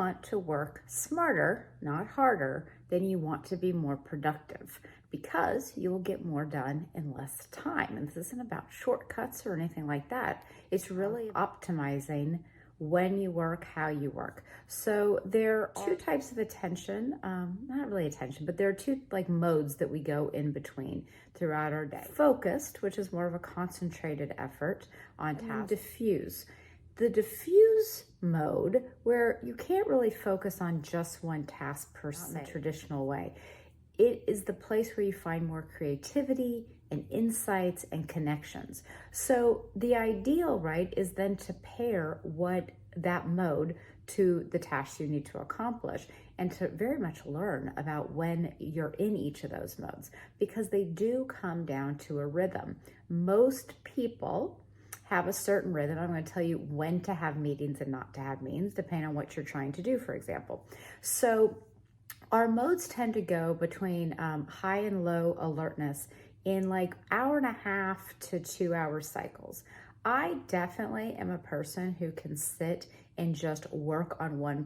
want to work smarter, not harder, then you want to be more productive because you will get more done in less time. And this isn't about shortcuts or anything like that. It's really optimizing when you work, how you work. So there are two types of attention, not really attention, but there are two like modes that we go in between throughout our day. Focused, which is more of a concentrated effort on task. Diffuse. The diffuse mode, where you can't really focus on just one task per se, in the traditional way. It is the place where you find more creativity and insights and connections. So the ideal, right, is then to pair that mode to the tasks you need to accomplish and to very much learn about when you're in each of those modes, because they do come down to a rhythm. Most people have a certain rhythm. I'm going to tell you when to have meetings and not to have meetings, depending on what you're trying to do, for example. So our modes tend to go between high and low alertness in like 1.5 to 2 hour cycles. I definitely am a person who can sit and just work on one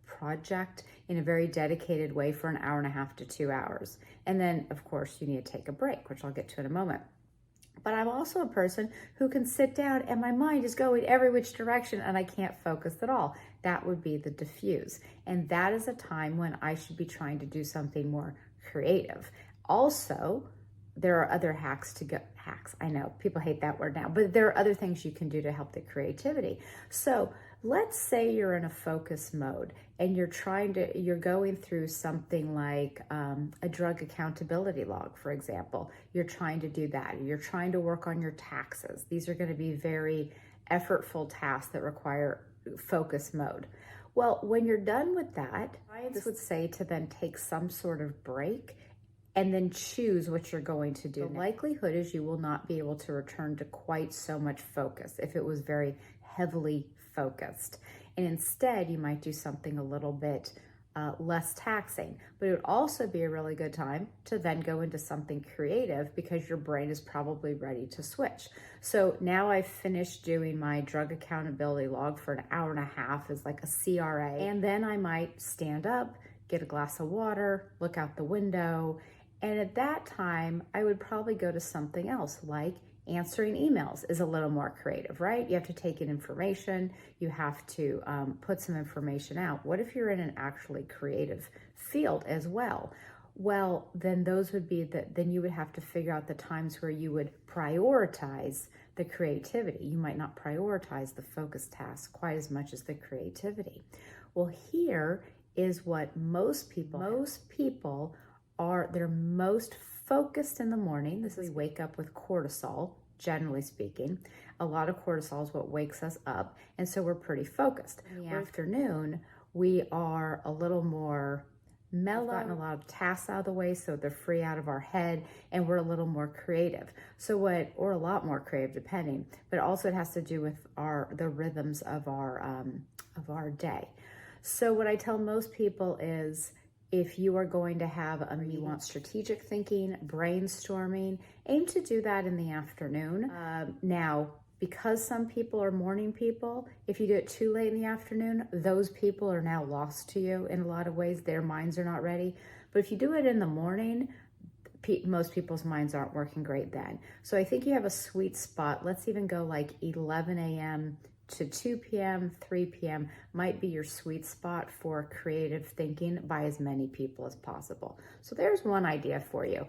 project in a very dedicated way for 1.5 to 2 hours. And then, of course, you need to take a break, which I'll get to in a moment. But I'm also a person who can sit down and my mind is going every which direction and I can't focus at all. That would be the diffuse. And that is a time when I should be trying to do something more creative. Also, there are other hacks, I know people hate that word now, but there are other things you can do to help the creativity. So let's say you're in a focus mode and you're going through something like a drug accountability log, for example. You're trying to do that. You're trying to work on your taxes. These are going to be very effortful tasks that require focus mode. Well, when you're done with that, science would say to then take some sort of break and then choose what you're going to do. The likelihood is you will not be able to return to quite so much focus if it was very heavily focused. And instead, you might do something a little bit less taxing. But it would also be a really good time to then go into something creative because your brain is probably ready to switch. So now I've finished doing my drug accountability log for 1.5 hours as like a CRA. And then I might stand up, get a glass of water, look out the window. And at that time, I would probably go to something else, like answering emails is a little more creative, right? You have to take in information. You have to put some information out. What if you're in an actually creative field as well? Well, then those would be then you would have to figure out the times where you would prioritize the creativity. You might not prioritize the focus task quite as much as the creativity. Well, here is what most people they're most focused in the morning. This is wake up with cortisol, generally speaking. A lot of cortisol is what wakes us up, and so we're pretty focused. In the afternoon, we are a little more mellow, we've gotten a lot of tasks out of the way, so they're free out of our head, and we're a little more creative. Or a lot more creative, depending. But also it has to do with the rhythms of our day. So what I tell most people is, if you are going to have you want strategic thinking, brainstorming, aim to do that in the afternoon. Now, because some people are morning people, if you do it too late in the afternoon, those people are now lost to you in a lot of ways. Their minds are not ready. But if you do it in the morning, most people's minds aren't working great then. So I think you have a sweet spot. Let's even go like 11 a.m. to 2 p.m., 3 p.m. might be your sweet spot for creative thinking by as many people as possible. So there's one idea for you.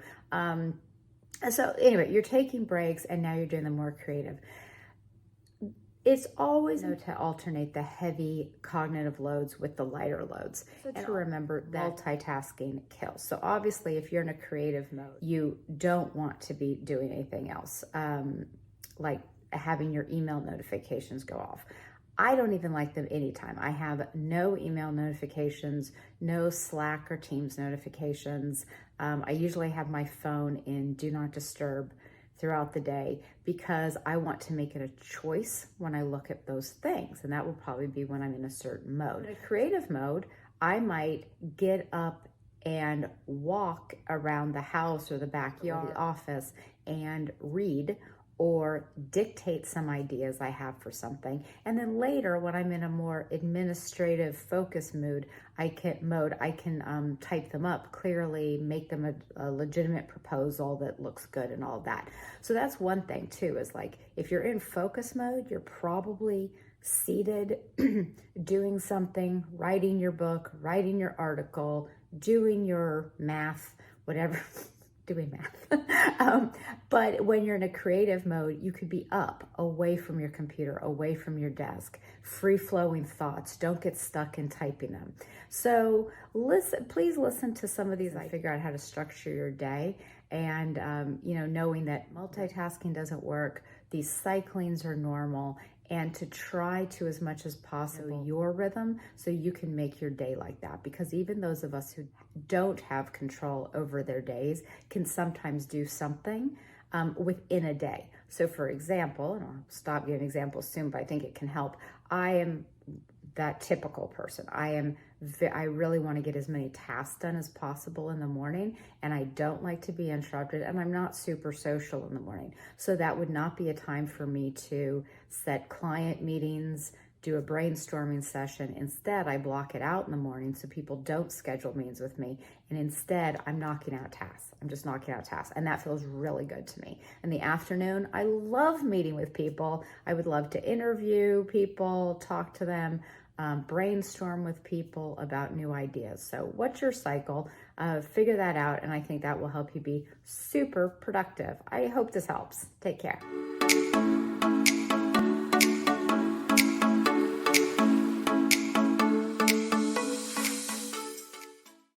So anyway, you're taking breaks and now you're doing the more creative. It's always to alternate the heavy cognitive loads with the lighter loads. And to remember that multitasking kills. So obviously, if you're in a creative mode, you don't want to be doing anything else, like having your email notifications go off. I don't even like them anytime. I have no email notifications, no Slack or Teams notifications. I usually have my phone in Do Not Disturb throughout the day because I want to make it a choice when I look at those things. And that will probably be when I'm in a certain mode. In a creative mode, I might get up and walk around the house or the backyard, or the office, and read. or dictate some ideas I have for something. And then later, when I'm in a more administrative focus mood, I can type them up clearly, make them a legitimate proposal that looks good and all of that. So that's one thing too, is like, if you're in focus mode, you're probably seated doing something, writing your book, writing your article, doing your math, whatever, doing math. But when you're in a creative mode, you could be up, away from your computer, away from your desk, free-flowing thoughts. Don't get stuck in typing them. So please listen to some of these. I figure out how to structure your day, and knowing that multitasking doesn't work, these cyclings are normal, and to try to, as much as possible, your rhythm, so you can make your day like that. Because even those of us who don't have control over their days can sometimes do something within a day. So for example, and I'll stop giving examples soon, but I think it can help. I am that typical person. I really want to get as many tasks done as possible in the morning, and I don't like to be interrupted, and I'm not super social in the morning. So that would not be a time for me to set client meetings, do a brainstorming session. Instead, I block it out in the morning so people don't schedule meetings with me. And instead, I'm knocking out tasks. I'm just knocking out tasks. And that feels really good to me. In the afternoon, I love meeting with people. I would love to interview people, talk to them, brainstorm with people about new ideas. So what's your cycle? Figure that out. And I think that will help you be super productive. I hope this helps. Take care.